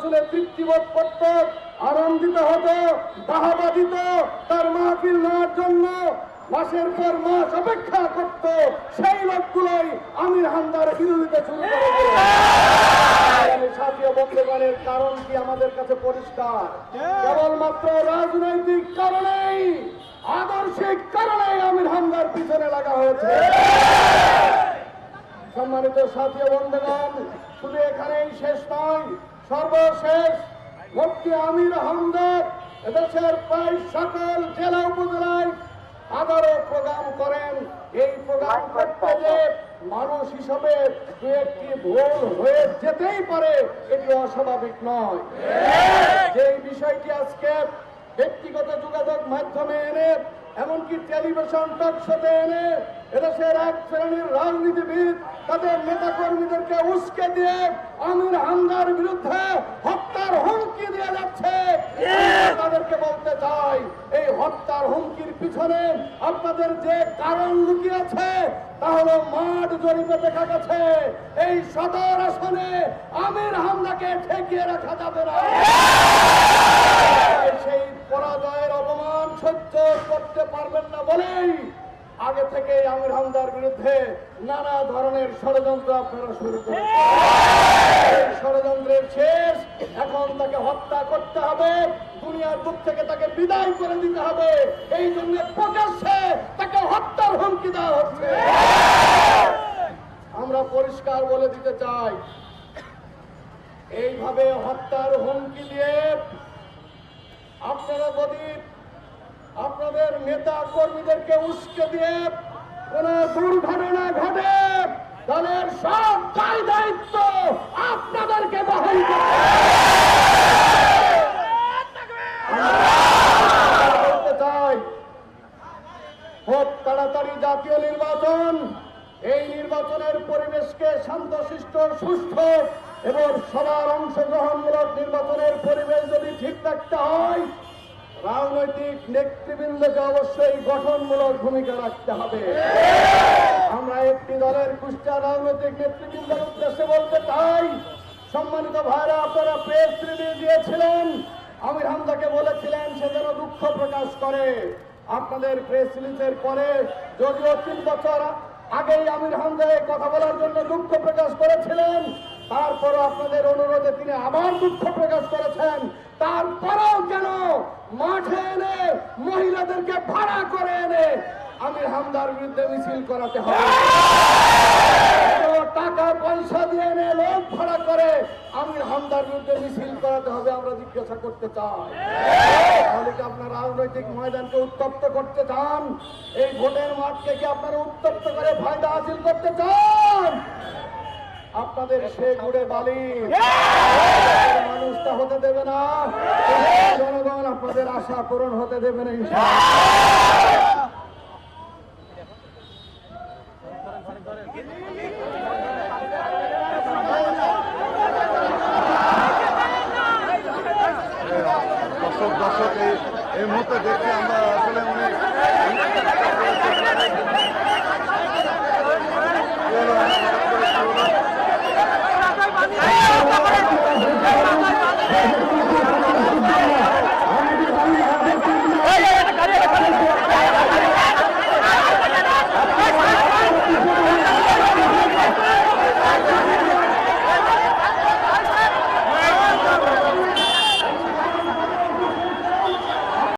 শুনে তৃপ্তিবোধ করত, আনন্দিত হতো, বাহাবা দিত, তার মাহফিল নেওয়ার জন্য মাসের পর মাস অপেক্ষা করত, সেই লোকগুলোই আমির হামজার বিরোধিতা শুরু করে। সাথীয় বন্ধুগণের কারণ কি আমাদের কাছে পরিষ্কার, কেবলমাত্র রাজনৈতিক কারণেই, আদর্শিক কারণেই আমির হামজার পিছনে লাগা হয়েছে। সম্মানিত সাথীয় বন্ধুগণ, শুধু এখানেই শেষ নয়, সর্বশেষ মুফতি আমির হামজা এদেশের প্রায় সকল জেলা উপজেলায় হাজারো প্রোগ্রাম করেন। এই প্রোগ্রাম করতে যে মানুষ হিসাবে দু একটি ভুল হয়ে যেতেই পারে, এটি অস্বাভাবিক নয়। যে বিষয়টি আজকে ব্যক্তিগত যোগাযোগ মাধ্যমে এনে, এমনকি টেলিভিশন টক শোতে এনে এদেশের এক শ্রেণীর রাজনীতিবিদ তাদের নেতা কর্মীদেরকে উস্কে দিয়ে আমির হামজার বিরুদ্ধে হত্যার হুমকি দিয়ে যাচ্ছে। তাদেরকে বলতে চাই, এই হত্যার হুমকির পিছনে আপনাদের যে কারণ লুকিয়েছে তা হলো মাঠ জরিপে দেখা গেছে এই সদর আসনে আমির হামজাকে ঠেকিয়ে রাখা যাবে না। সেই পরাজয়ের অপমান সহ্য করতে পারবেন না বলেই আগে থেকে আমির হামজার বিরুদ্ধে নানা ধরনের ষড়যন্ত্র আপনারা শুরু করেছেন। ষড়যন্ত্রের শেষ, এখন তাকে হত্যা করতে হবে, দুনিয়ার বুক থেকে তাকে বিদায় করে দিতে হবে। এই জন্য প্রকাশ্যে তাকে হত্যার হুমকি দেওয়া হচ্ছে। আমরা পরিষ্কার বলে দিতে চাই, এইভাবে হত্যার হুমকি দিয়ে আপনারা যদি আপনাদের নেতা কর্মীদেরকে উস্কে দিয়ে কোন দুর্ঘটনা ঘটে, দলের সব দায় দায়িত্ব আপনাদেরকে বহন করতে চাই। খুব তাড়াতাড়ি জাতীয় নির্বাচন, এই নির্বাচনের পরিবেশকে শান্তশিষ্ট, সুষ্ঠু এবং সবার অংশগ্রহণমূলক নির্বাচনের পরিবেশ যদি ঠিক রাখতে হয়, রাজনৈতিক নেতৃবৃন্দকে অবশ্যই গঠনমূলক ভূমিকা রাখতে হবে। আমরা একটি দলের কুষ্টিয়া রাজনৈতিক নেতৃবৃন্দের উদ্দেশ্যে বলতে চাই, সম্মানিত ভাইরা, আপনারা প্রেস রিলিজ দিয়েছিলেন, আমির হামজাকে বলেছিলেন সে যেন দুঃখ প্রকাশ করে। আপনাদের প্রেস রিলিজের পরে যদিও 3 বছর আগেই আমির হামজা কথা বলার জন্য দুঃখ প্রকাশ করেছিলেন, তারপরও আপনাদের অনুরোধে তিনি আবার দুঃখ প্রকাশ করেছেন। তারপরেও কেন মাঠে এনে মহিলাদেরকে ভাড়া করে এনে আমির হামজার বিরুদ্ধে মিছিল করাতে হবে? টাকা পয়সা দিয়ে এনে লোক ভাড়া করে আমির হামজার বিরুদ্ধে মিছিল করাতে হবে? আমরা জিজ্ঞাসা করতে চাই, তাহলে কি আপনার রাজনৈতিক ময়দানকে উত্তপ্ত করতে চান? এই ভোটের মাঠকে কি আপনারা উত্তপ্ত করে ফায়দা হাসিল করতে চান? আপনাদের সে গুড়ে বালি মানুষটা হতে দেবে না, জনগণ আপনাদের আশা পূরণ হতে দেবে না ইনশাআল্লাহ। দর্শক এই মুহূর্তে দেখছি আমরা আসলে অনেক